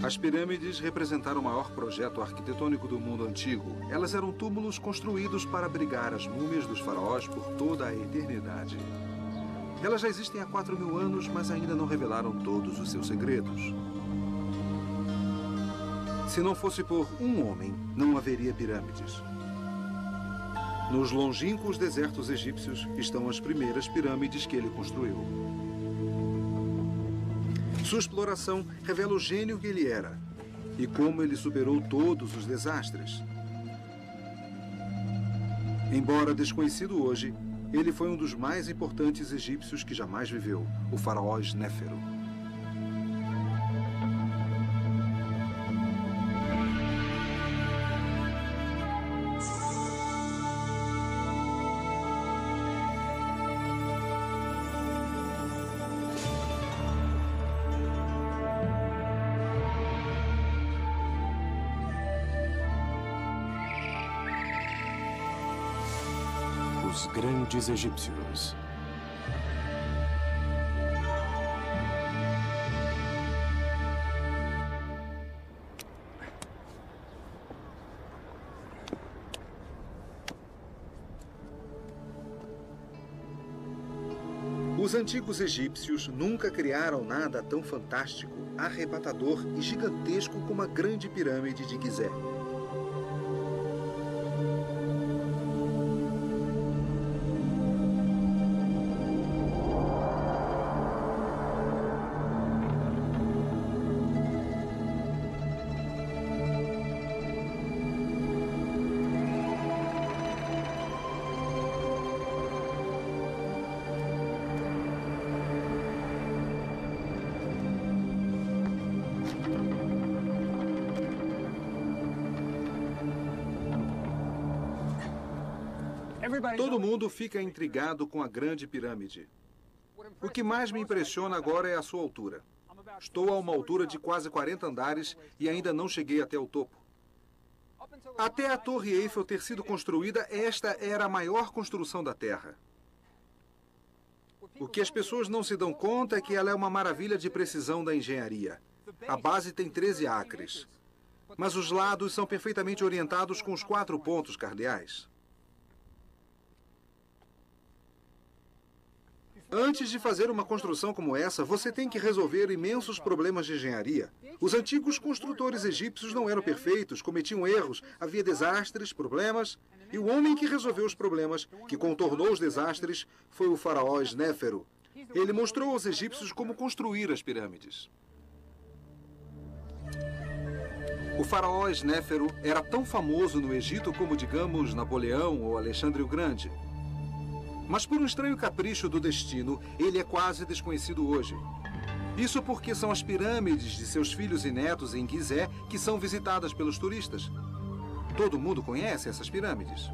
As pirâmides representaram o maior projeto arquitetônico do mundo antigo. Elas eram túmulos construídos para abrigar as múmias dos faraós por toda a eternidade. Elas já existem há 4.000 anos, mas ainda não revelaram todos os seus segredos. Se não fosse por um homem, não haveria pirâmides. Nos longínquos desertos egípcios estão as primeiras pirâmides que ele construiu. Sua exploração revela o gênio que ele era e como ele superou todos os desastres. Embora desconhecido hoje, ele foi um dos mais importantes egípcios que jamais viveu, o faraó Snéfero. Os grandes egípcios. Os antigos egípcios nunca criaram nada tão fantástico, arrebatador e gigantesco como a grande pirâmide de Gizé. Todo mundo fica intrigado com a grande pirâmide. O que mais me impressiona agora é a sua altura. Estou a uma altura de quase 40 andares e ainda não cheguei até o topo. Até a Torre Eiffel ter sido construída, esta era a maior construção da Terra. O que as pessoas não se dão conta é que ela é uma maravilha de precisão da engenharia. A base tem 13 acres, mas os lados são perfeitamente orientados com os 4 pontos cardeais. Antes de fazer uma construção como essa, você tem que resolver imensos problemas de engenharia. Os antigos construtores egípcios não eram perfeitos, cometiam erros, havia desastres, problemas. E o homem que resolveu os problemas, que contornou os desastres, foi o faraó Snéfero. Ele mostrou aos egípcios como construir as pirâmides. O faraó Snéfero era tão famoso no Egito como, digamos, Napoleão ou Alexandre o Grande. Mas por um estranho capricho do destino, ele é quase desconhecido hoje. Isso porque são as pirâmides de seus filhos e netos em Gizé que são visitadas pelos turistas. Todo mundo conhece essas pirâmides.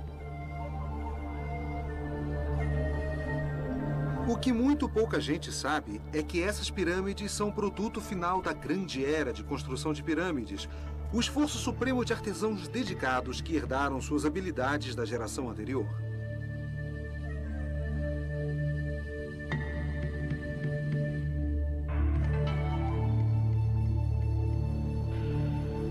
O que muito pouca gente sabe é que essas pirâmides são o produto final da grande era de construção de pirâmides, o esforço supremo de artesãos dedicados que herdaram suas habilidades da geração anterior.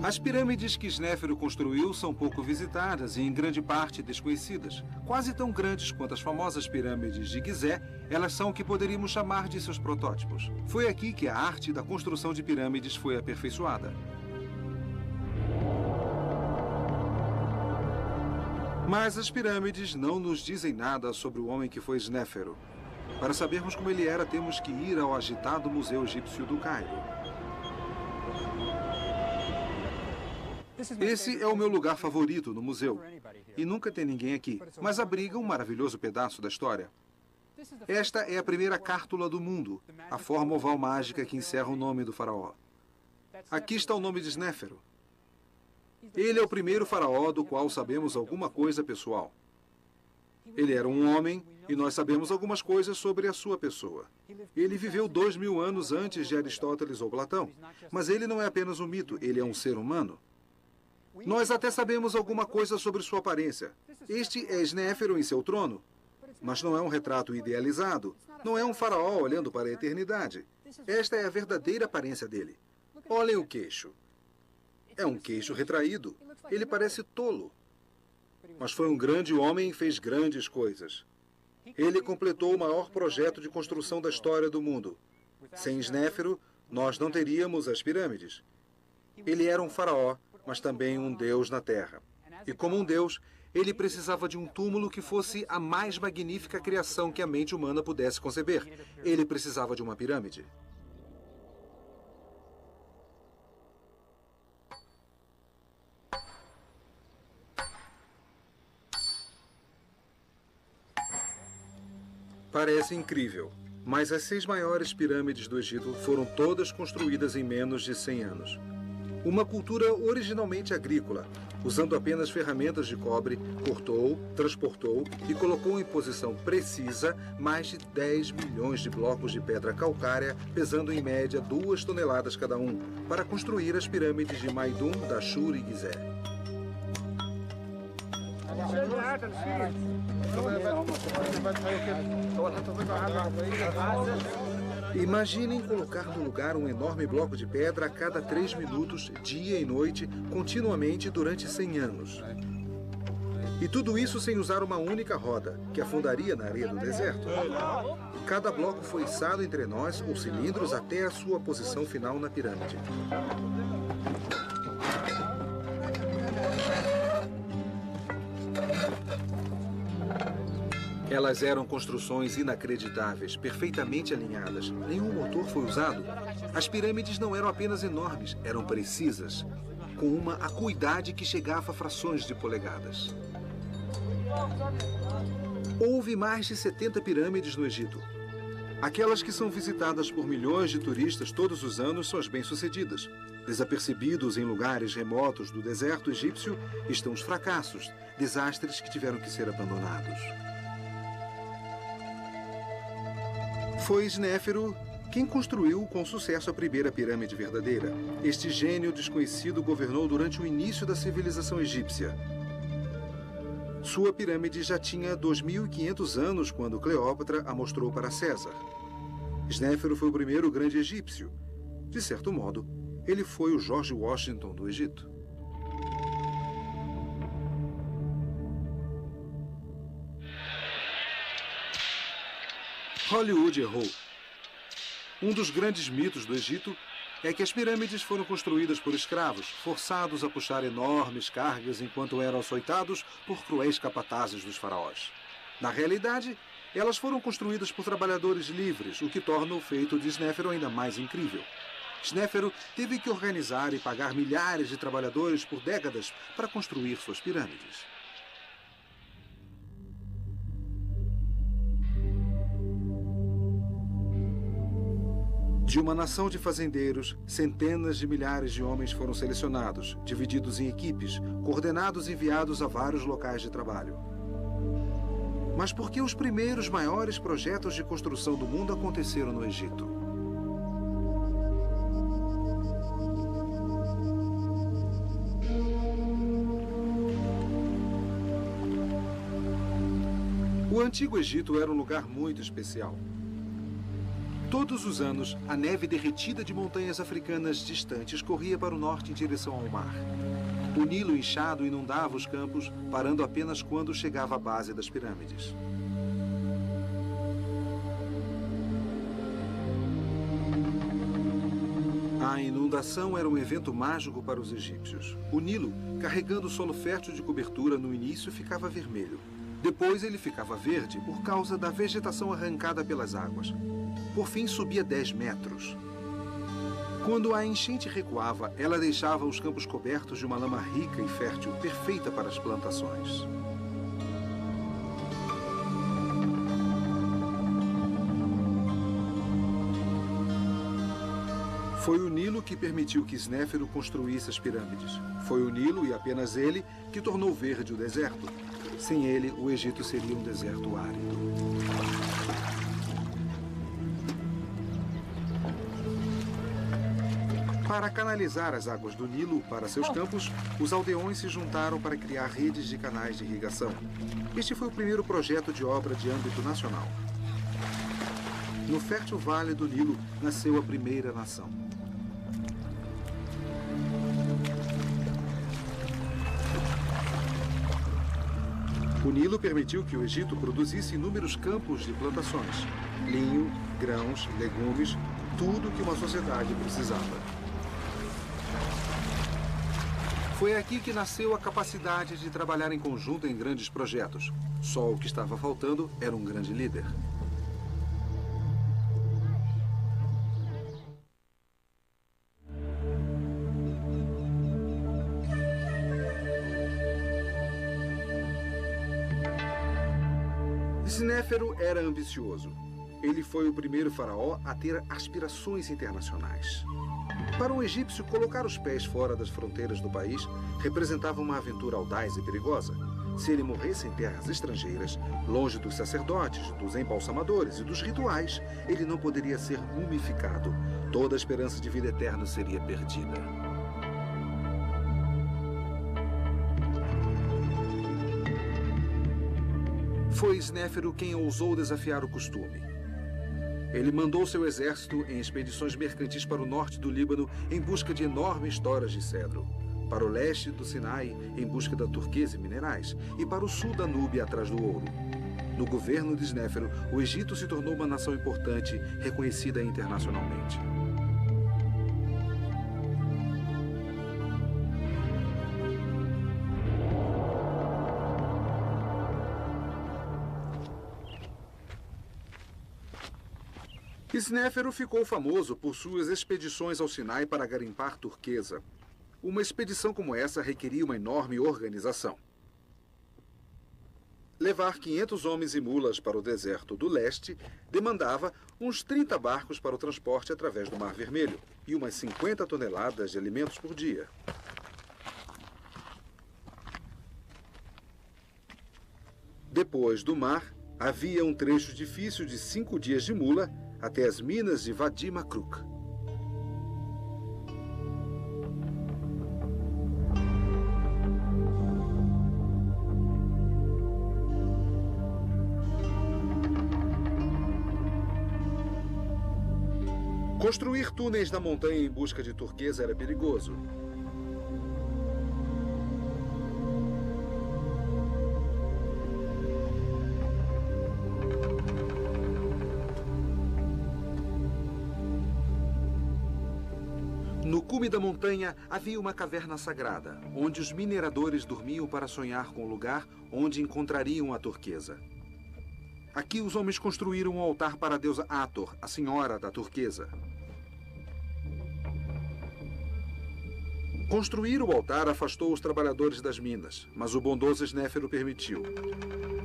As pirâmides que Snéfero construiu são pouco visitadas e em grande parte desconhecidas. Quase tão grandes quanto as famosas pirâmides de Gizé, elas são o que poderíamos chamar de seus protótipos. Foi aqui que a arte da construção de pirâmides foi aperfeiçoada. Mas as pirâmides não nos dizem nada sobre o homem que foi Snéfero. Para sabermos como ele era, temos que ir ao agitado Museu Egípcio do Cairo. Esse é o meu lugar favorito no museu. E nunca tem ninguém aqui, mas abriga um maravilhoso pedaço da história. Esta é a primeira cártula do mundo, a forma oval mágica que encerra o nome do faraó. Aqui está o nome de Snéfero. Ele é o primeiro faraó do qual sabemos alguma coisa pessoal. Ele era um homem e nós sabemos algumas coisas sobre a sua pessoa. Ele viveu 2.000 anos antes de Aristóteles ou Platão, mas ele não é apenas um mito, ele é um ser humano. Nós até sabemos alguma coisa sobre sua aparência. Este é Snéfero em seu trono. Mas não é um retrato idealizado. Não é um faraó olhando para a eternidade. Esta é a verdadeira aparência dele. Olhem o queixo. É um queixo retraído. Ele parece tolo. Mas foi um grande homem e fez grandes coisas. Ele completou o maior projeto de construção da história do mundo. Sem Snéfero, nós não teríamos as pirâmides. Ele era um faraó, mas também um deus na terra. E como um deus, ele precisava de um túmulo que fosse a mais magnífica criação que a mente humana pudesse conceber. Ele precisava de uma pirâmide. Parece incrível, mas as 6 maiores pirâmides do Egito foram todas construídas em menos de 100 anos. Uma cultura originalmente agrícola, usando apenas ferramentas de cobre, cortou, transportou e colocou em posição precisa mais de 10 milhões de blocos de pedra calcária, pesando em média 2 toneladas cada um, para construir as pirâmides de Maidum, Dashur e Gizeh. Imaginem colocar no lugar um enorme bloco de pedra a cada 3 minutos, dia e noite, continuamente durante 100 anos. E tudo isso sem usar uma única roda, que afundaria na areia do deserto. Cada bloco foi içado entre nós ou cilindros até a sua posição final na pirâmide. Elas eram construções inacreditáveis, perfeitamente alinhadas. Nenhum motor foi usado. As pirâmides não eram apenas enormes, eram precisas, com uma acuidade que chegava a frações de polegadas. Houve mais de 70 pirâmides no Egito. Aquelas que são visitadas por milhões de turistas todos os anos são as bem-sucedidas. Desapercebidos em lugares remotos do deserto egípcio estão os fracassos, desastres que tiveram que ser abandonados. Foi Snéfero quem construiu com sucesso a primeira pirâmide verdadeira. Este gênio desconhecido governou durante o início da civilização egípcia. Sua pirâmide já tinha 2.500 anos quando Cleópatra a mostrou para César. Snéfero foi o primeiro grande egípcio. De certo modo, ele foi o George Washington do Egito. Hollywood errou. Um dos grandes mitos do Egito é que as pirâmides foram construídas por escravos, forçados a puxar enormes cargas enquanto eram açoitados por cruéis capatazes dos faraós. Na realidade, elas foram construídas por trabalhadores livres, o que torna o feito de Snéfero ainda mais incrível. Snéfero teve que organizar e pagar milhares de trabalhadores por décadas para construir suas pirâmides. De uma nação de fazendeiros, centenas de milhares de homens foram selecionados, divididos em equipes, coordenados e enviados a vários locais de trabalho. Mas por que os primeiros maiores projetos de construção do mundo aconteceram no Egito? O Antigo Egito era um lugar muito especial. Todos os anos, a neve derretida de montanhas africanas distantes corria para o norte em direção ao mar. O Nilo inchado inundava os campos, parando apenas quando chegava à base das pirâmides. A inundação era um evento mágico para os egípcios. O Nilo, carregando o solo fértil de cobertura, no início ficava vermelho. Depois ele ficava verde por causa da vegetação arrancada pelas águas. Por fim, subia 10 metros. Quando a enchente recuava, ela deixava os campos cobertos de uma lama rica e fértil, perfeita para as plantações. Foi o Nilo que permitiu que Snéfero construísse as pirâmides. Foi o Nilo, e apenas ele, que tornou verde o deserto. Sem ele, o Egito seria um deserto árido. Para canalizar as águas do Nilo para seus campos, os aldeões se juntaram para criar redes de canais de irrigação. Este foi o primeiro projeto de obra de âmbito nacional. No fértil vale do Nilo nasceu a primeira nação. O Nilo permitiu que o Egito produzisse inúmeros campos de plantações, linho, grãos, legumes, tudo que uma sociedade precisava. Foi aqui que nasceu a capacidade de trabalhar em conjunto em grandes projetos. Só o que estava faltando era um grande líder. Snéfero era ambicioso. Ele foi o primeiro faraó a ter aspirações internacionais. Para um egípcio, colocar os pés fora das fronteiras do país representava uma aventura audaz e perigosa. Se ele morresse em terras estrangeiras, longe dos sacerdotes, dos embalsamadores e dos rituais, ele não poderia ser mumificado. Toda a esperança de vida eterna seria perdida. Foi Snéfero quem ousou desafiar o costume. Ele mandou seu exército em expedições mercantis para o norte do Líbano em busca de enormes toras de cedro, para o leste do Sinai em busca da turquesa e minerais, e para o sul da Núbia atrás do ouro. No governo de Snéfero, o Egito se tornou uma nação importante, reconhecida internacionalmente. Snéfero ficou famoso por suas expedições ao Sinai para garimpar turquesa. Uma expedição como essa requeria uma enorme organização. Levar 500 homens e mulas para o deserto do leste demandava uns 30 barcos para o transporte através do Mar Vermelho e umas 50 toneladas de alimentos por dia. Depois do mar, havia um trecho difícil de 5 dias de mula até as minas de Wadi Makruk. Construir túneis na montanha em busca de turquesa era perigoso. No cume da montanha havia uma caverna sagrada, onde os mineradores dormiam para sonhar com o lugar onde encontrariam a turquesa. Aqui os homens construíram um altar para a deusa Hathor, a senhora da turquesa. Construir o altar afastou os trabalhadores das minas, mas o bondoso Snéfero permitiu.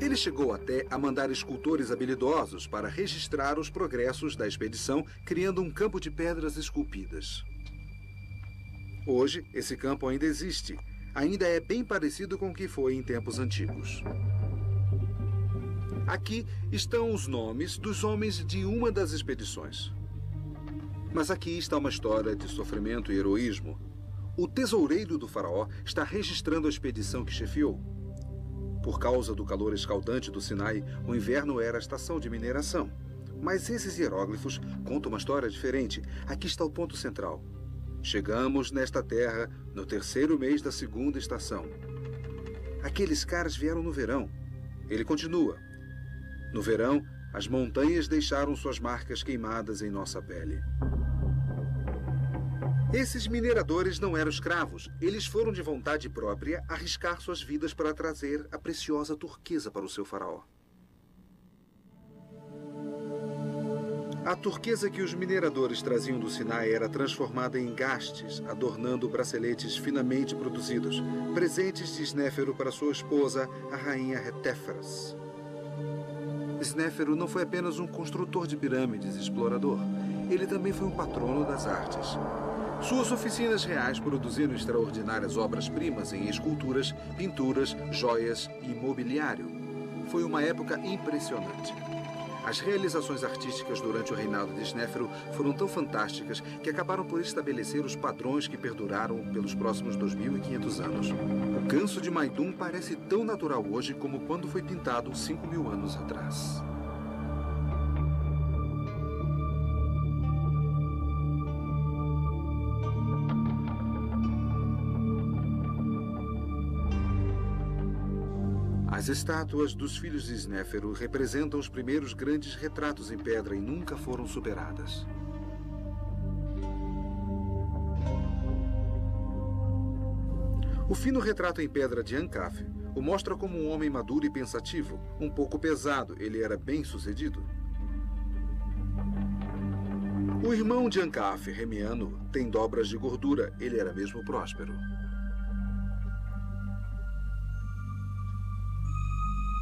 Ele chegou até a mandar escultores habilidosos para registrar os progressos da expedição, criando um campo de pedras esculpidas. Hoje, esse campo ainda existe. Ainda é bem parecido com o que foi em tempos antigos. Aqui estão os nomes dos homens de uma das expedições. Mas aqui está uma história de sofrimento e heroísmo. O tesoureiro do faraó está registrando a expedição que chefiou. Por causa do calor escaldante do Sinai, o inverno era a estação de mineração. Mas esses hieróglifos contam uma história diferente. Aqui está o ponto central. Chegamos nesta terra no 3º mês da 2ª estação. Aqueles caras vieram no verão. Ele continua. No verão, as montanhas deixaram suas marcas queimadas em nossa pele. Esses mineradores não eram escravos. Eles foram de vontade própria arriscar suas vidas para trazer a preciosa turquesa para o seu faraó. A turquesa que os mineradores traziam do Sinai era transformada em engastes, adornando braceletes finamente produzidos, presentes de Snéfero para sua esposa, a rainha Retéferas. Snéfero não foi apenas um construtor de pirâmides e explorador. Ele também foi um patrono das artes. Suas oficinas reais produziram extraordinárias obras-primas em esculturas, pinturas, joias e mobiliário. Foi uma época impressionante. As realizações artísticas durante o reinado de Snéfero foram tão fantásticas que acabaram por estabelecer os padrões que perduraram pelos próximos 2.500 anos. O Ganso de Maidum parece tão natural hoje como quando foi pintado 5.000 anos atrás. A As estátuas dos filhos de Snéfero representam os primeiros grandes retratos em pedra e nunca foram superadas. O fino retrato em pedra de Ankaf o mostra como um homem maduro e pensativo, um pouco pesado, ele era bem-sucedido. O irmão de Ankaf, Remiano, tem dobras de gordura, ele era mesmo próspero.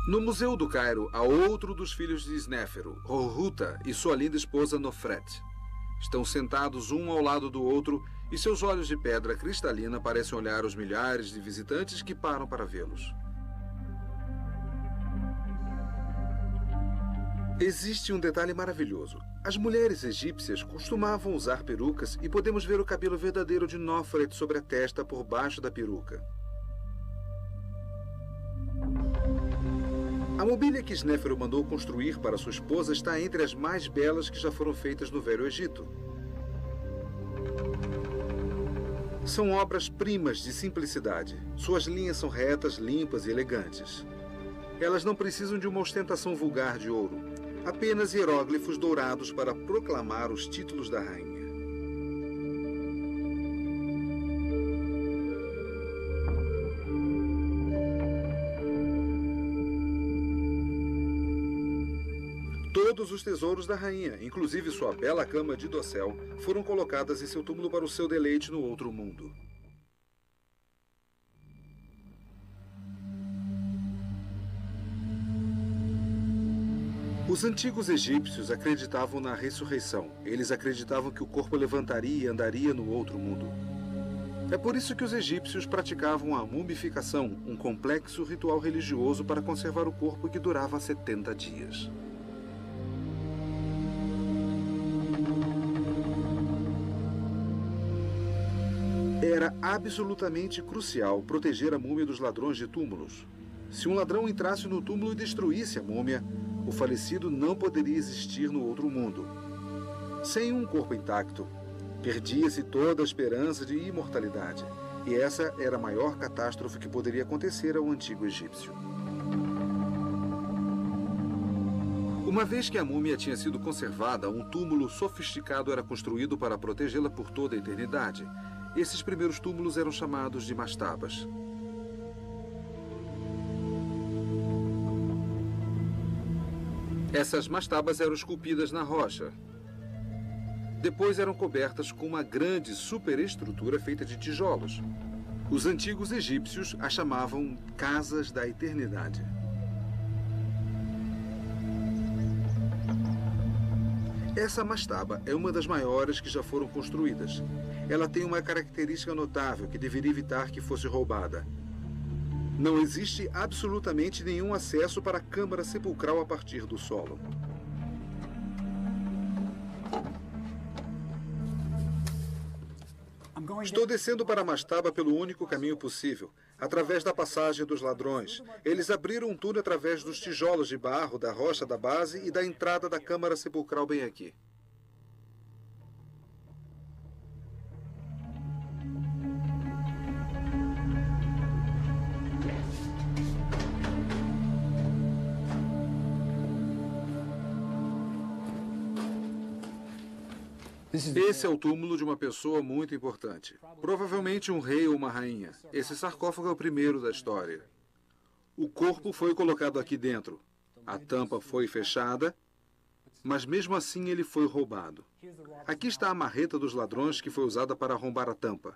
No Museu do Cairo, há outro dos filhos de Snéfero, Horruta, e sua linda esposa Nofret. Estão sentados um ao lado do outro e seus olhos de pedra cristalina parecem olhar os milhares de visitantes que param para vê-los. Existe um detalhe maravilhoso. As mulheres egípcias costumavam usar perucas e podemos ver o cabelo verdadeiro de Nofret sobre a testa por baixo da peruca. A mobília que Snéfero mandou construir para sua esposa está entre as mais belas que já foram feitas no Velho Egito. São obras-primas de simplicidade. Suas linhas são retas, limpas e elegantes. Elas não precisam de uma ostentação vulgar de ouro. Apenas hieróglifos dourados para proclamar os títulos da rainha. Todos os tesouros da rainha, inclusive sua bela cama de dossel, foram colocadas em seu túmulo para o seu deleite no outro mundo. Os antigos egípcios acreditavam na ressurreição. Eles acreditavam que o corpo levantaria e andaria no outro mundo. É por isso que os egípcios praticavam a mumificação, um complexo ritual religioso para conservar o corpo que durava 70 dias. Era absolutamente crucial proteger a múmia dos ladrões de túmulos. Se um ladrão entrasse no túmulo e destruísse a múmia, o falecido não poderia existir no outro mundo. Sem um corpo intacto, perdia-se toda a esperança de imortalidade. E essa era a maior catástrofe que poderia acontecer ao antigo egípcio. Uma vez que a múmia tinha sido conservada, um túmulo sofisticado era construído para protegê-la por toda a eternidade. Esses primeiros túmulos eram chamados de mastabas. Essas mastabas eram esculpidas na rocha. Depois eram cobertas com uma grande superestrutura feita de tijolos. Os antigos egípcios a chamavam Casas da Eternidade. Essa mastaba é uma das maiores que já foram construídas. Ela tem uma característica notável que deveria evitar que fosse roubada. Não existe absolutamente nenhum acesso para a câmara sepulcral a partir do solo. Estou descendo para a mastaba pelo único caminho possível, através da passagem dos ladrões. Eles abriram um túnel através dos tijolos de barro, da rocha da base e da entrada da câmara sepulcral bem aqui. Esse é o túmulo de uma pessoa muito importante. Provavelmente um rei ou uma rainha. Esse sarcófago é o primeiro da história. O corpo foi colocado aqui dentro. A tampa foi fechada, mas mesmo assim ele foi roubado. Aqui está a marreta dos ladrões que foi usada para arrombar a tampa.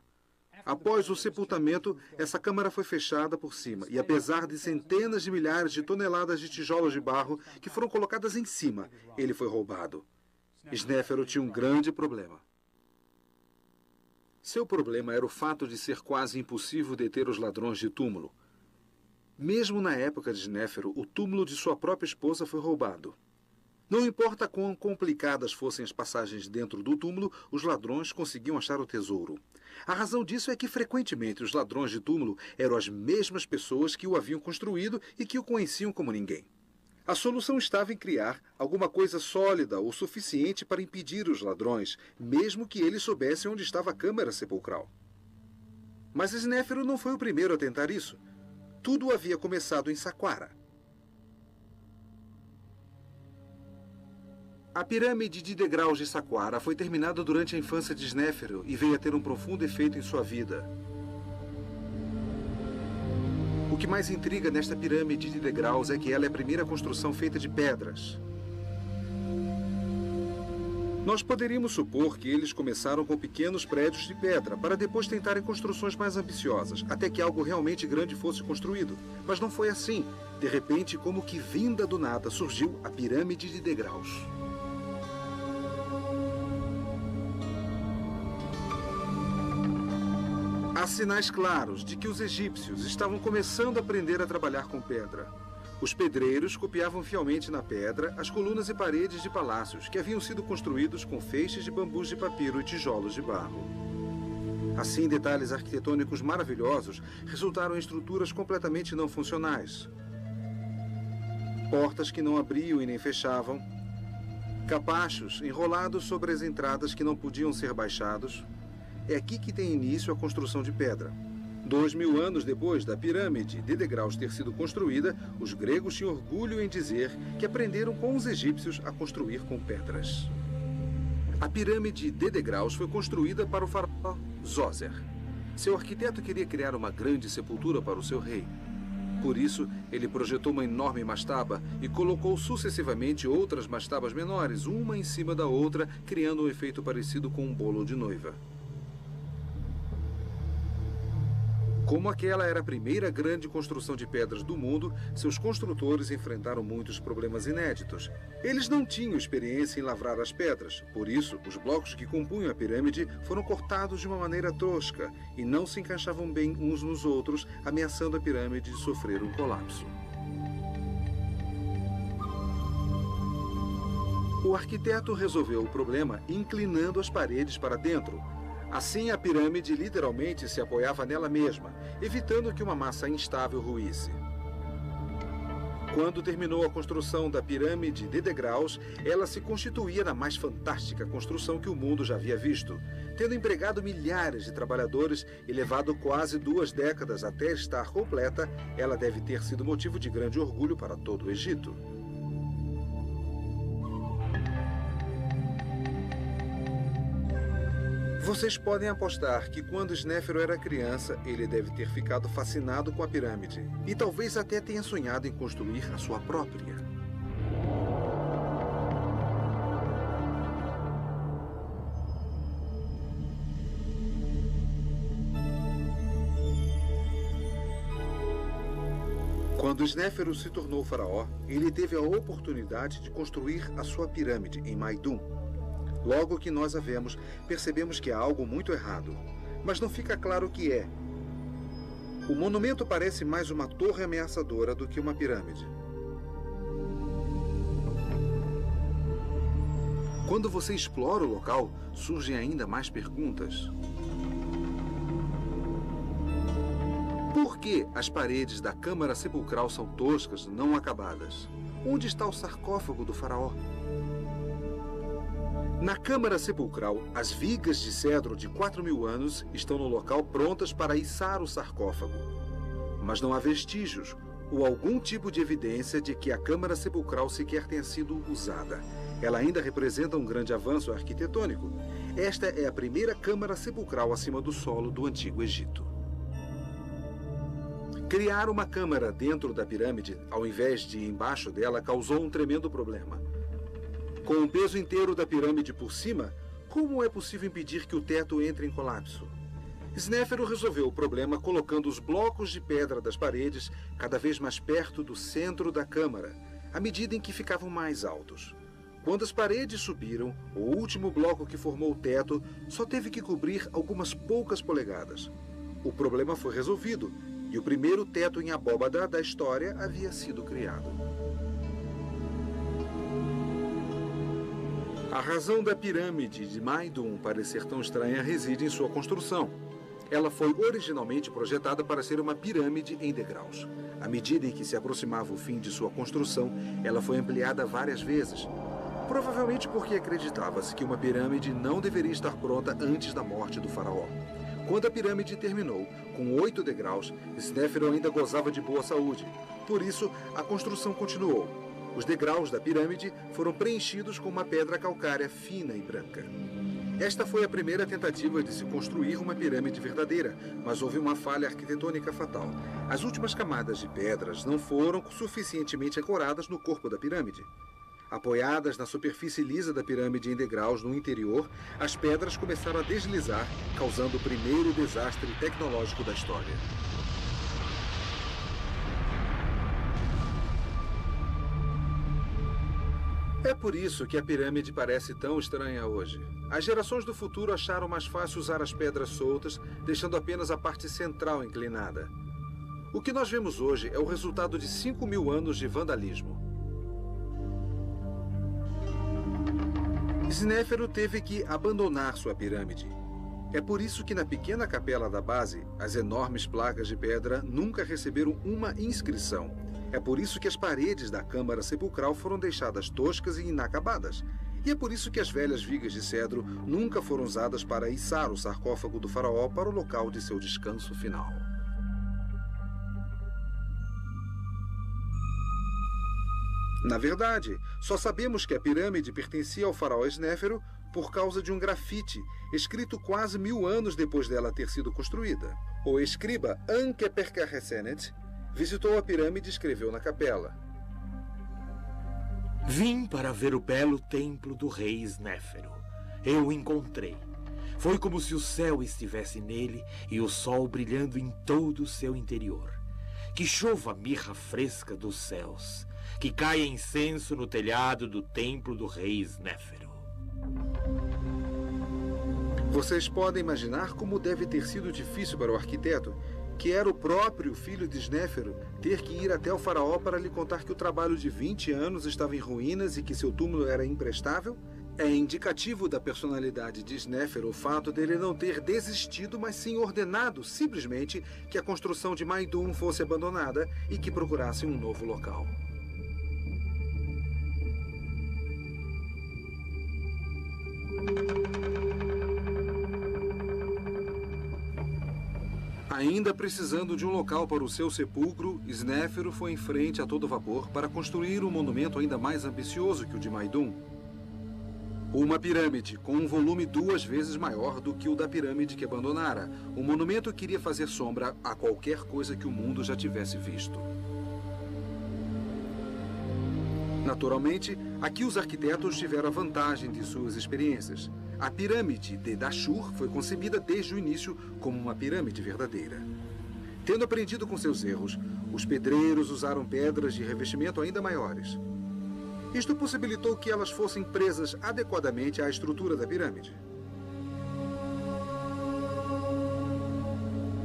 Após o sepultamento, essa câmara foi fechada por cima, e apesar de centenas de milhares de toneladas de tijolos de barro que foram colocadas em cima, ele foi roubado. Snéfero tinha um grande problema. Seu problema era o fato de ser quase impossível deter os ladrões de túmulo. Mesmo na época de Snéfero, o túmulo de sua própria esposa foi roubado. Não importa quão complicadas fossem as passagens dentro do túmulo, os ladrões conseguiam achar o tesouro. A razão disso é que, frequentemente, os ladrões de túmulo eram as mesmas pessoas que o haviam construído e que o conheciam como ninguém. A solução estava em criar alguma coisa sólida o suficiente para impedir os ladrões, mesmo que eles soubessem onde estava a câmara sepulcral. Mas Snéfero não foi o primeiro a tentar isso. Tudo havia começado em Saqqara. A pirâmide de degraus de Saqqara foi terminada durante a infância de Snéfero e veio a ter um profundo efeito em sua vida. O que mais intriga nesta pirâmide de degraus é que ela é a primeira construção feita de pedras. Nós poderíamos supor que eles começaram com pequenos prédios de pedra, para depois tentarem construções mais ambiciosas, até que algo realmente grande fosse construído. Mas não foi assim. De repente, como que vinda do nada, surgiu a pirâmide de degraus. Há sinais claros de que os egípcios estavam começando a aprender a trabalhar com pedra. Os pedreiros copiavam fielmente na pedra as colunas e paredes de palácios que haviam sido construídos com feixes de bambus de papiro e tijolos de barro. Assim, detalhes arquitetônicos maravilhosos resultaram em estruturas completamente não funcionais. Portas que não abriam e nem fechavam, capachos enrolados sobre as entradas que não podiam ser baixados. É aqui que tem início a construção de pedra. 2000 anos depois da pirâmide de degraus ter sido construída, os gregos tinham orgulho em dizer que aprenderam com os egípcios a construir com pedras. A pirâmide de degraus foi construída para o faraó Zoser. Seu arquiteto queria criar uma grande sepultura para o seu rei. Por isso, ele projetou uma enorme mastaba e colocou sucessivamente outras mastabas menores, uma em cima da outra, criando um efeito parecido com um bolo de noiva. Como aquela era a primeira grande construção de pedras do mundo, seus construtores enfrentaram muitos problemas inéditos. Eles não tinham experiência em lavrar as pedras, por isso, os blocos que compunham a pirâmide foram cortados de uma maneira tosca e não se encaixavam bem uns nos outros, ameaçando a pirâmide de sofrer um colapso. O arquiteto resolveu o problema inclinando as paredes para dentro. Assim, a pirâmide literalmente se apoiava nela mesma, evitando que uma massa instável ruísse. Quando terminou a construção da pirâmide de degraus, ela se constituía na mais fantástica construção que o mundo já havia visto, tendo empregado milhares de trabalhadores e levado quase 2 décadas até estar completa. Ela deve ter sido motivo de grande orgulho para todo o Egito. Vocês podem apostar que quando Snéfero era criança, ele deve ter ficado fascinado com a pirâmide e talvez até tenha sonhado em construir a sua própria. Quando Snéfero se tornou faraó, ele teve a oportunidade de construir a sua pirâmide em Maidum. Logo que nós a vemos, percebemos que há algo muito errado, mas não fica claro o que é. O monumento parece mais uma torre ameaçadora do que uma pirâmide. Quando você explora o local, surgem ainda mais perguntas. Por que as paredes da câmara sepulcral são toscas, não acabadas? Onde está o sarcófago do faraó? Na câmara sepulcral, as vigas de cedro de 4.000 anos estão no local prontas para içar o sarcófago. Mas não há vestígios ou algum tipo de evidência de que a câmara sepulcral sequer tenha sido usada. Ela ainda representa um grande avanço arquitetônico. Esta é a primeira câmara sepulcral acima do solo do Antigo Egito. Criar uma câmara dentro da pirâmide, ao invés de embaixo dela, causou um tremendo problema. Com o peso inteiro da pirâmide por cima, como é possível impedir que o teto entre em colapso? Snéfero resolveu o problema colocando os blocos de pedra das paredes cada vez mais perto do centro da câmara, à medida em que ficavam mais altos. Quando as paredes subiram, o último bloco que formou o teto só teve que cobrir algumas poucas polegadas. O problema foi resolvido e o primeiro teto em abóbada da história havia sido criado. A razão da pirâmide de Maidum parecer tão estranha reside em sua construção. Ela foi originalmente projetada para ser uma pirâmide em degraus. À medida em que se aproximava o fim de sua construção, ela foi ampliada várias vezes. Provavelmente porque acreditava-se que uma pirâmide não deveria estar pronta antes da morte do faraó. Quando a pirâmide terminou, com 8 degraus, Snéfero ainda gozava de boa saúde. Por isso, a construção continuou. Os degraus da pirâmide foram preenchidos com uma pedra calcária fina e branca. Esta foi a primeira tentativa de se construir uma pirâmide verdadeira, mas houve uma falha arquitetônica fatal. As últimas camadas de pedras não foram suficientemente ancoradas no corpo da pirâmide. Apoiadas na superfície lisa da pirâmide em degraus no interior, as pedras começaram a deslizar, causando o primeiro desastre tecnológico da história. É por isso que a pirâmide parece tão estranha hoje. As gerações do futuro acharam mais fácil usar as pedras soltas, deixando apenas a parte central inclinada. O que nós vemos hoje é o resultado de 5.000 anos de vandalismo. Snéfero teve que abandonar sua pirâmide. É por isso que na pequena capela da base, as enormes placas de pedra nunca receberam uma inscrição. É por isso que as paredes da câmara sepulcral foram deixadas toscas e inacabadas. E é por isso que as velhas vigas de cedro nunca foram usadas para içar o sarcófago do faraó para o local de seu descanso final. Na verdade, só sabemos que a pirâmide pertencia ao faraó Snéfero por causa de um grafite escrito quase 1000 anos depois dela ter sido construída. O escriba Ankeperkaresenet visitou a pirâmide e escreveu na capela: Vim para ver o belo templo do rei Snéfero. Eu o encontrei. Foi como se o céu estivesse nele e o sol brilhando em todo o seu interior. Que chova mirra fresca dos céus. Que caia incenso no telhado do templo do rei Snéfero. Vocês podem imaginar como deve ter sido difícil para o arquiteto, que era o próprio filho de Snéfero, ter que ir até o faraó para lhe contar que o trabalho de 20 anos estava em ruínas e que seu túmulo era imprestável? É indicativo da personalidade de Snéfero o fato dele não ter desistido, mas sim ordenado simplesmente que a construção de Maidum fosse abandonada e que procurassem um novo local. Ainda precisando de um local para o seu sepulcro, Snéfero foi em frente a todo vapor para construir um monumento ainda mais ambicioso que o de Maidum. Uma pirâmide com um volume 2 vezes maior do que o da pirâmide que abandonara. O monumento queria fazer sombra a qualquer coisa que o mundo já tivesse visto. Naturalmente, aqui os arquitetos tiveram a vantagem de suas experiências. A pirâmide de Dashur foi concebida desde o início como uma pirâmide verdadeira. Tendo aprendido com seus erros, os pedreiros usaram pedras de revestimento ainda maiores. Isto possibilitou que elas fossem presas adequadamente à estrutura da pirâmide.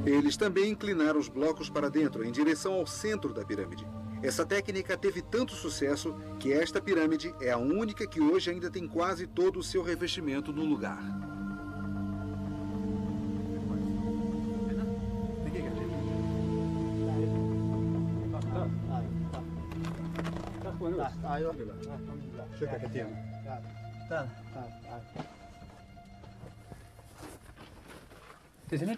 Eles também inclinaram os blocos para dentro, em direção ao centro da pirâmide. Essa técnica teve tanto sucesso que esta pirâmide é a única que hoje ainda tem quase todo o seu revestimento no lugar.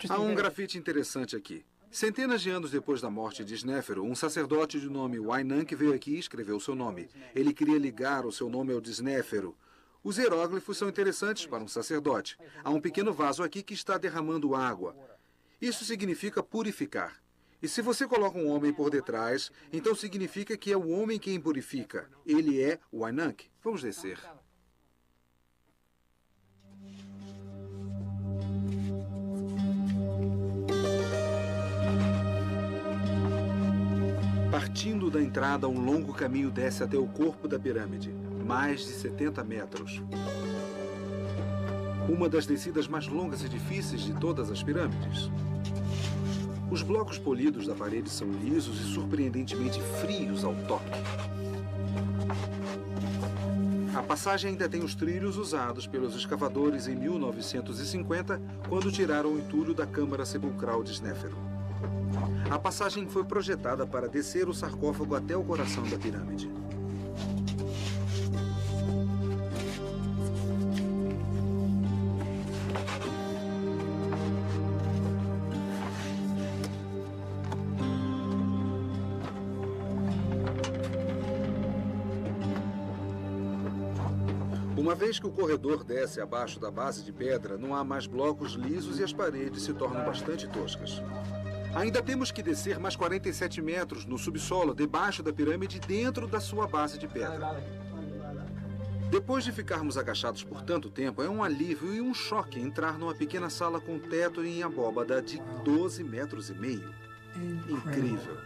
Há um grafite interessante aqui. Centenas de anos depois da morte de Snéfero, um sacerdote de nome Wainank veio aqui e escreveu seu nome. Ele queria ligar o seu nome ao de Snéfero. Os hieróglifos são interessantes para um sacerdote. Há um pequeno vaso aqui que está derramando água. Isso significa purificar. E se você coloca um homem por detrás, então significa que é o homem quem purifica. Ele é o Wainank. Vamos descer. Partindo da entrada, um longo caminho desce até o corpo da pirâmide, mais de 70 metros. Uma das descidas mais longas e difíceis de todas as pirâmides. Os blocos polidos da parede são lisos e surpreendentemente frios ao toque. A passagem ainda tem os trilhos usados pelos escavadores em 1950, quando tiraram o entulho da câmara sepulcral de Snéfero. A passagem foi projetada para descer o sarcófago até o coração da pirâmide. Uma vez que o corredor desce abaixo da base de pedra, não há mais blocos lisos e as paredes se tornam bastante toscas. Ainda temos que descer mais 47 metros no subsolo, debaixo da pirâmide, dentro da sua base de pedra. Depois de ficarmos agachados por tanto tempo, é um alívio e um choque entrar numa pequena sala com teto em abóbada de 12,5 metros. Incrível.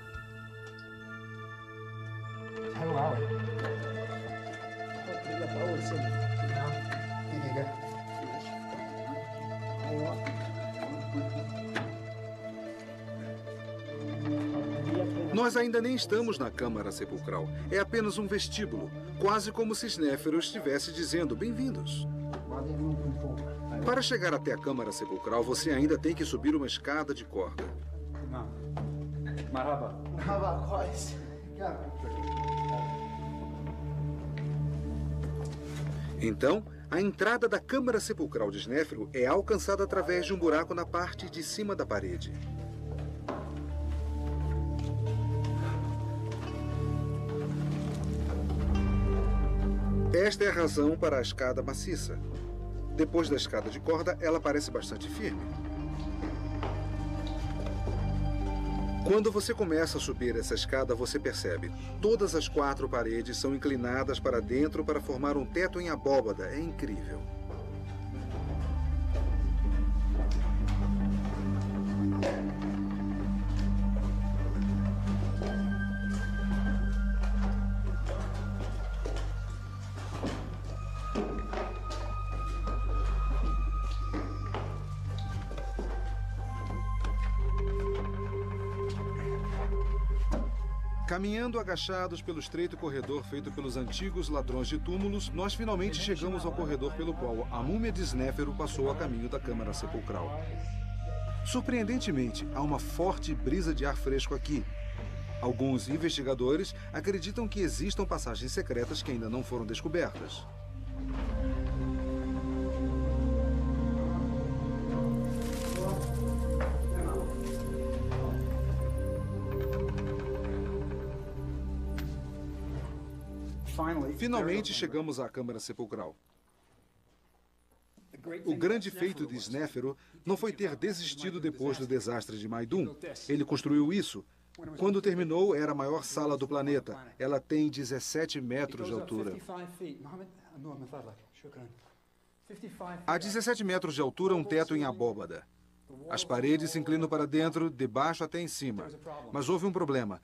Nós ainda nem estamos na Câmara Sepulcral. É apenas um vestíbulo, quase como se Snéfero estivesse dizendo bem-vindos. Para chegar até a Câmara Sepulcral, você ainda tem que subir uma escada de corda. Então, a entrada da Câmara Sepulcral de Snéfero é alcançada através de um buraco na parte de cima da parede. Esta é a razão para a escada maciça. Depois da escada de corda, ela parece bastante firme. Quando você começa a subir essa escada, você percebe. Todas as 4 paredes são inclinadas para dentro para formar um teto em abóbada. É incrível. Caminhando agachados pelo estreito corredor feito pelos antigos ladrões de túmulos, nós finalmente chegamos ao corredor pelo qual a múmia de Snéfero passou a caminho da Câmara Sepulcral. Surpreendentemente, há uma forte brisa de ar fresco aqui. Alguns investigadores acreditam que existam passagens secretas que ainda não foram descobertas. Finalmente chegamos à Câmara Sepulcral. O grande feito de Snéfero não foi ter desistido depois do desastre de Maidum. Ele construiu isso. Quando terminou, era a maior sala do planeta. Ela tem 17 metros de altura. A 17 metros de altura, um teto em abóbada. As paredes se inclinam para dentro, de baixo até em cima. Mas houve um problema.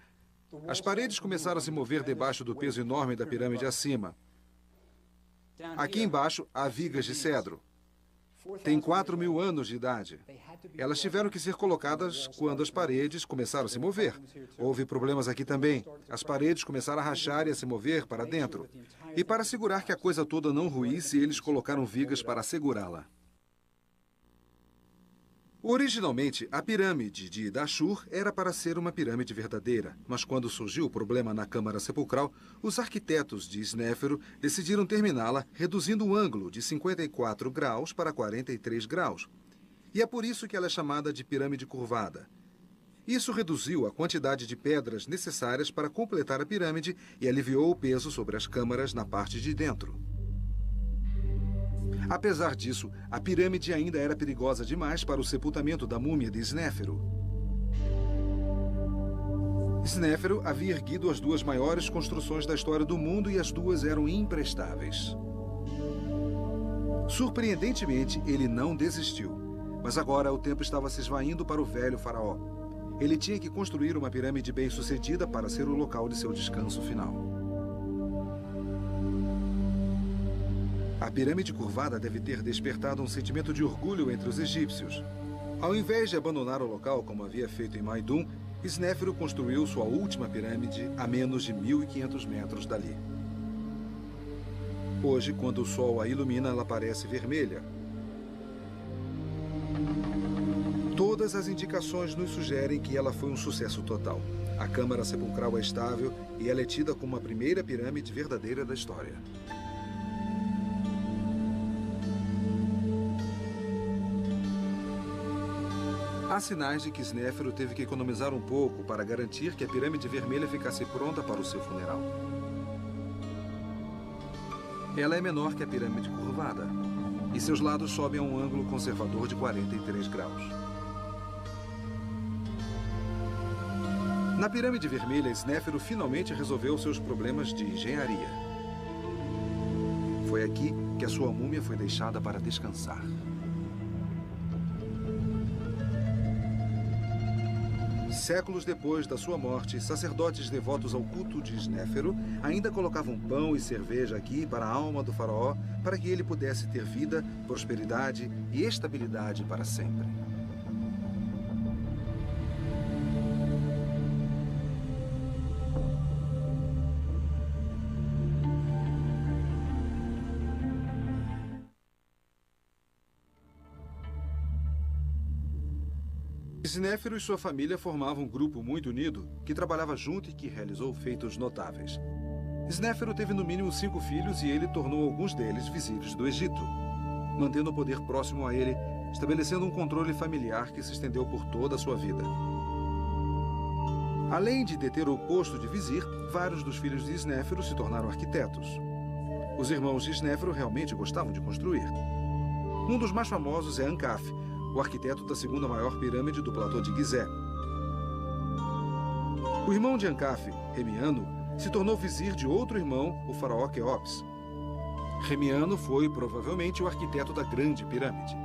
As paredes começaram a se mover debaixo do peso enorme da pirâmide acima. Aqui embaixo há vigas de cedro. Tem 4.000 anos de idade. Elas tiveram que ser colocadas quando as paredes começaram a se mover. Houve problemas aqui também. As paredes começaram a rachar e a se mover para dentro. E para assegurar que a coisa toda não ruísse, eles colocaram vigas para segurá-la. Originalmente, a pirâmide de Dashur era para ser uma pirâmide verdadeira, mas quando surgiu o problema na Câmara Sepulcral, os arquitetos de Snéfero decidiram terminá-la reduzindo o ângulo de 54 graus para 43 graus. E é por isso que ela é chamada de pirâmide curvada. Isso reduziu a quantidade de pedras necessárias para completar a pirâmide e aliviou o peso sobre as câmaras na parte de dentro. Apesar disso, a pirâmide ainda era perigosa demais para o sepultamento da múmia de Snéfero. Snéfero havia erguido as 2 maiores construções da história do mundo e as 2 eram imprestáveis. Surpreendentemente, ele não desistiu. Mas agora o tempo estava se esvaindo para o velho faraó. Ele tinha que construir uma pirâmide bem-sucedida para ser o local de seu descanso final. A pirâmide curvada deve ter despertado um sentimento de orgulho entre os egípcios. Ao invés de abandonar o local como havia feito em Maidum, Snéfero construiu sua última pirâmide a menos de 1.500 metros dali. Hoje, quando o sol a ilumina, ela parece vermelha. Todas as indicações nos sugerem que ela foi um sucesso total. A Câmara Sepulcral é estável e ela é tida como a primeira pirâmide verdadeira da história. Há sinais de que Snéfero teve que economizar um pouco para garantir que a pirâmide vermelha ficasse pronta para o seu funeral. Ela é menor que a pirâmide curvada, e seus lados sobem a um ângulo conservador de 43 graus. Na pirâmide vermelha, Snéfero finalmente resolveu seus problemas de engenharia. Foi aqui que a sua múmia foi deixada para descansar. Séculos depois da sua morte, sacerdotes devotos ao culto de Snéfero ainda colocavam pão e cerveja aqui para a alma do faraó, para que ele pudesse ter vida, prosperidade e estabilidade para sempre. Snéfero e sua família formavam um grupo muito unido que trabalhava junto e que realizou feitos notáveis. Snéfero teve no mínimo 5 filhos e ele tornou alguns deles vizires do Egito, mantendo o poder próximo a ele, estabelecendo um controle familiar que se estendeu por toda a sua vida. Além de deter o posto de vizir, vários dos filhos de Snéfero se tornaram arquitetos. Os irmãos de Snéfero realmente gostavam de construir. Um dos mais famosos é Ankaf, o arquiteto da segunda maior pirâmide do platô de Gizé. O irmão de Ankaf, Remiano, se tornou vizir de outro irmão, o faraó Quéops. Remiano foi, provavelmente, o arquiteto da Grande Pirâmide.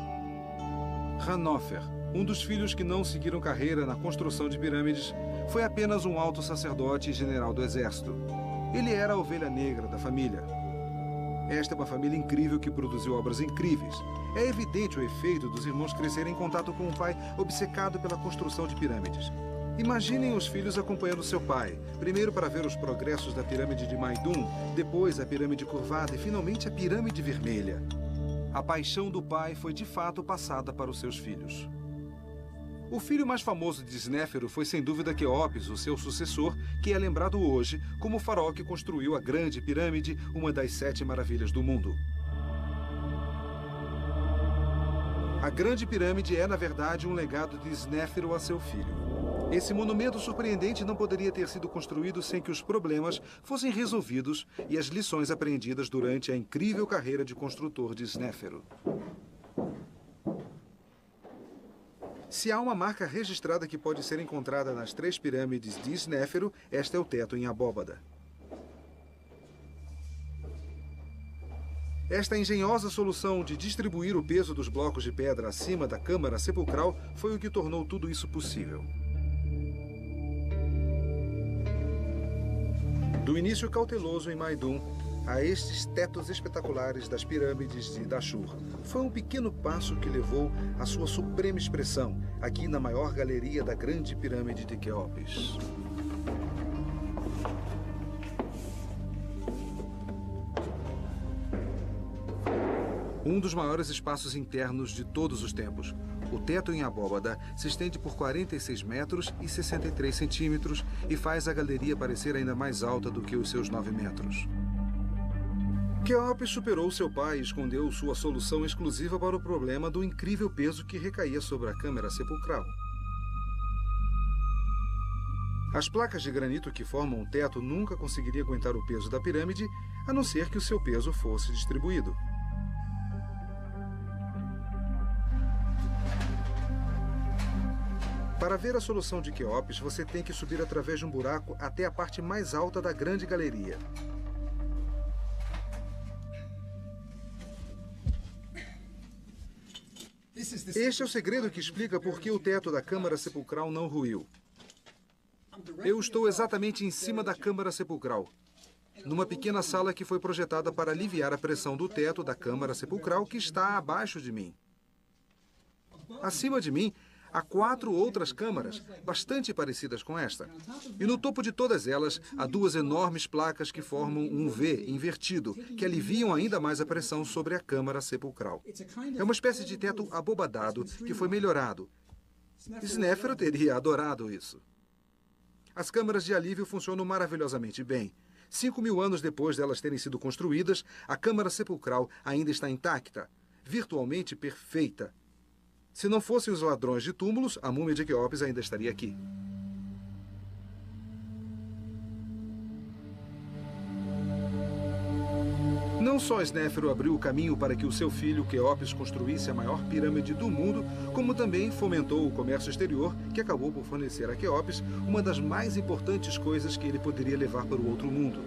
Hanófer, um dos filhos que não seguiram carreira na construção de pirâmides, foi apenas um alto sacerdote e general do exército. Ele era a ovelha negra da família. Esta é uma família incrível que produziu obras incríveis. É evidente o efeito dos irmãos crescerem em contato com um pai obcecado pela construção de pirâmides. Imaginem os filhos acompanhando seu pai, primeiro para ver os progressos da pirâmide de Maidum, depois a pirâmide curvada e finalmente a pirâmide vermelha. A paixão do pai foi de fato passada para os seus filhos. O filho mais famoso de Snéfero foi sem dúvida Quéops, o seu sucessor, que é lembrado hoje como o faraó que construiu a Grande Pirâmide, uma das 7 maravilhas do mundo. A Grande Pirâmide é, na verdade, um legado de Snéfero a seu filho. Esse monumento surpreendente não poderia ter sido construído sem que os problemas fossem resolvidos e as lições aprendidas durante a incrível carreira de construtor de Snéfero. Se há uma marca registrada que pode ser encontrada nas 3 pirâmides de Snéfero, esta é o teto em abóbada. Esta engenhosa solução de distribuir o peso dos blocos de pedra acima da câmara sepulcral foi o que tornou tudo isso possível. Do início cauteloso em Maidum a estes tetos espetaculares das pirâmides de Dashur, foi um pequeno passo que levou à sua suprema expressão, aqui na maior galeria da Grande Pirâmide de Quéops. Um dos maiores espaços internos de todos os tempos. O teto em abóbada se estende por 46 metros e 63 centímetros e faz a galeria parecer ainda mais alta do que os seus 9 metros. Quéops superou seu pai e escondeu sua solução exclusiva para o problema do incrível peso que recaía sobre a câmara sepulcral. As placas de granito que formam o teto nunca conseguiriam aguentar o peso da pirâmide, a não ser que o seu peso fosse distribuído. Para ver a solução de Quéops, você tem que subir através de um buraco até a parte mais alta da grande galeria. Este é o segredo que explica por que o teto da câmara sepulcral não ruiu. Eu estou exatamente em cima da câmara sepulcral, numa pequena sala que foi projetada para aliviar a pressão do teto da câmara sepulcral que está abaixo de mim. Acima de mim, há 4 outras câmaras, bastante parecidas com esta. E no topo de todas elas, há 2 enormes placas que formam um V invertido, que aliviam ainda mais a pressão sobre a câmara sepulcral. É uma espécie de teto abobadado que foi melhorado. Snéfero teria adorado isso. As câmaras de alívio funcionam maravilhosamente bem. 5.000 anos depois delas terem sido construídas, a câmara sepulcral ainda está intacta, virtualmente perfeita. Se não fossem os ladrões de túmulos, a múmia de Quéops ainda estaria aqui. Não Não só Snéfero abriu o caminho para que o seu filho Quéopes construísse a maior pirâmide do mundo, como também fomentou o comércio exterior, que acabou por fornecer a Quéopes uma das mais importantes coisas que ele poderia levar para o outro mundo.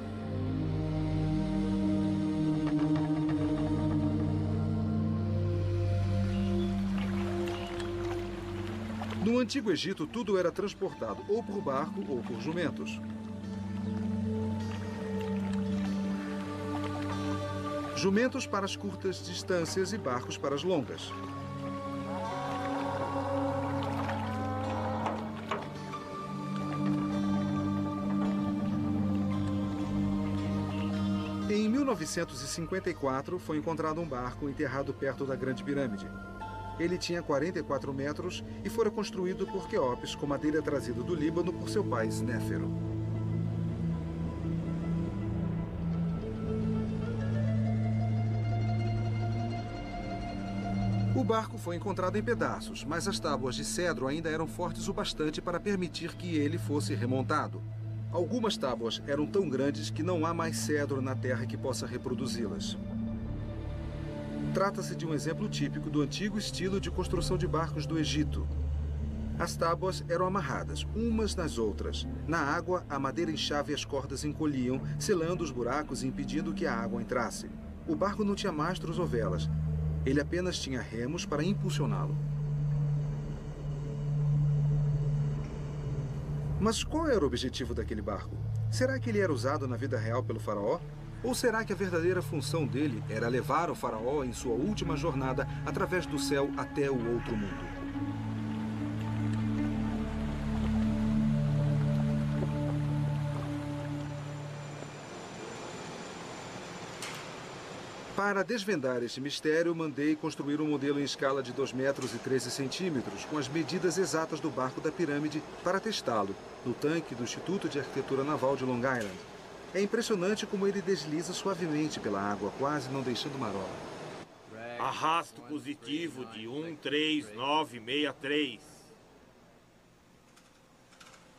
No Antigo Egito, tudo era transportado ou por barco ou por jumentos. Jumentos para as curtas distâncias e barcos para as longas. Em 1954, foi encontrado um barco enterrado perto da Grande Pirâmide. Ele tinha 44 metros e fora construído por Quéopes com madeira trazida do Líbano por seu pai Snéfero. O barco foi encontrado em pedaços, mas as tábuas de cedro ainda eram fortes o bastante para permitir que ele fosse remontado. Algumas tábuas eram tão grandes que não há mais cedro na terra que possa reproduzi-las. Trata-se de um exemplo típico do antigo estilo de construção de barcos do Egito. As tábuas eram amarradas, umas nas outras. Na água, a madeira inchava e as cordas encolhiam, selando os buracos e impedindo que a água entrasse. O barco não tinha mastros ou velas. Ele apenas tinha remos para impulsioná-lo. Mas qual era o objetivo daquele barco? Será que ele era usado na vida real pelo faraó? Ou será que a verdadeira função dele era levar o faraó em sua última jornada através do céu até o outro mundo? Para desvendar este mistério, mandei construir um modelo em escala de 2 metros e 13 centímetros, com as medidas exatas do barco da pirâmide, para testá-lo, no tanque do Instituto de Arquitetura Naval de Long Island. É impressionante como ele desliza suavemente pela água, quase não deixando marola. Arrasto positivo de 13963.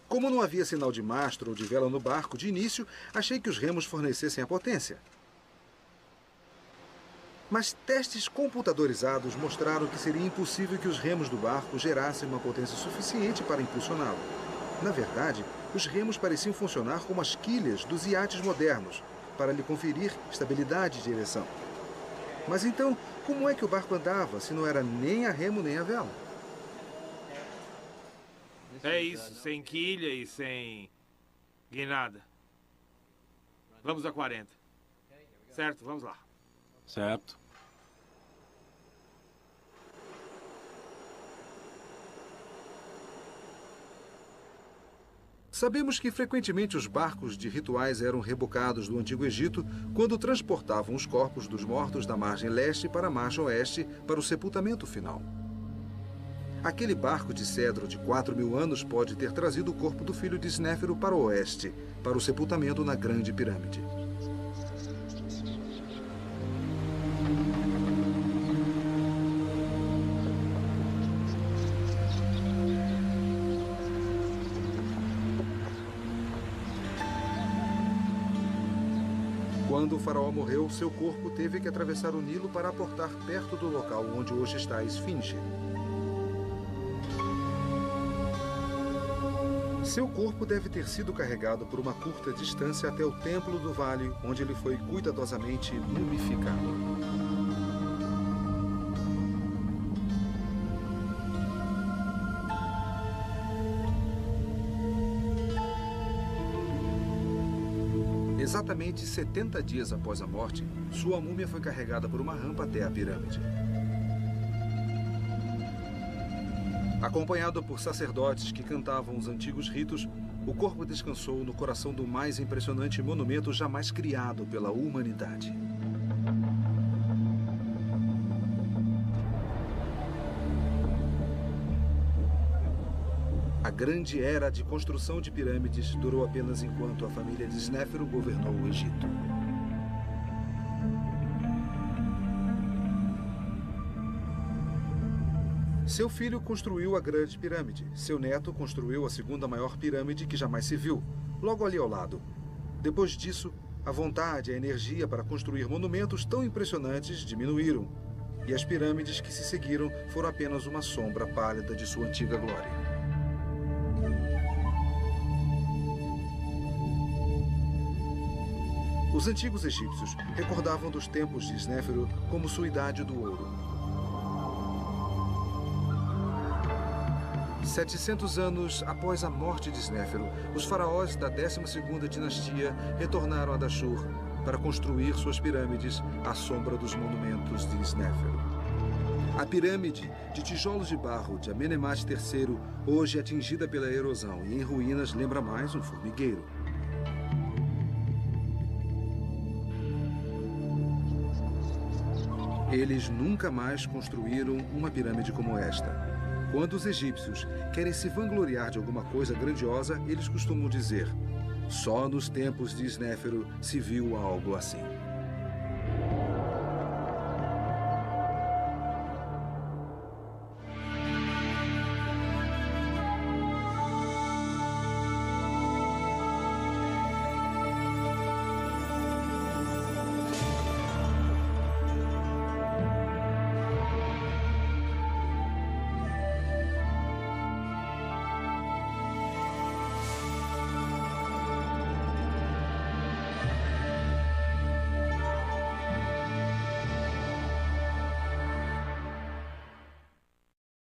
Como não havia sinal de mastro ou de vela no barco, de início, achei que os remos fornecessem a potência. Mas testes computadorizados mostraram que seria impossível que os remos do barco gerassem uma potência suficiente para impulsioná-lo. Na verdade, os remos pareciam funcionar como as quilhas dos iates modernos, para lhe conferir estabilidade de direção. Mas então, como é que o barco andava, se não era nem a remo nem a vela? É isso, sem quilha e sem guinada. Vamos a 40. Certo, vamos lá. Certo. Sabemos que frequentemente os barcos de rituais eram rebocados do Antigo Egito quando transportavam os corpos dos mortos da margem leste para a margem oeste para o sepultamento final. Aquele barco de cedro de 4.000 anos pode ter trazido o corpo do filho de Snéfero para o oeste, para o sepultamento na Grande Pirâmide. Quando o faraó morreu, seu corpo teve que atravessar o Nilo para aportar perto do local onde hoje está a Esfinge. Seu corpo deve ter sido carregado por uma curta distância até o templo do vale, onde ele foi cuidadosamente mumificado. Exatamente 70 dias após a morte, sua múmia foi carregada por uma rampa até a pirâmide. Acompanhado por sacerdotes que cantavam os antigos ritos, o corpo descansou no coração do mais impressionante monumento jamais criado pela humanidade. A grande era de construção de pirâmides durou apenas enquanto a família de Snéfero governou o Egito. Seu filho construiu a Grande Pirâmide. Seu neto construiu a segunda maior pirâmide que jamais se viu, logo ali ao lado. Depois disso, A vontade e a energia para construir monumentos tão impressionantes diminuíram, e as pirâmides que se seguiram foram apenas uma sombra pálida de sua antiga glória. Os antigos egípcios recordavam dos tempos de Snéfero como sua idade do ouro. 700 anos após a morte de Snéfero, os faraós da 12ª dinastia retornaram a Dashur para construir suas pirâmides à sombra dos monumentos de Snéfero. A pirâmide de tijolos de barro de Amenemhat III, hoje atingida pela erosão e em ruínas, lembra mais um formigueiro. Eles nunca mais construíram uma pirâmide como esta. Quando os egípcios querem se vangloriar de alguma coisa grandiosa, eles costumam dizer: só nos tempos de Snéfero se viu algo assim.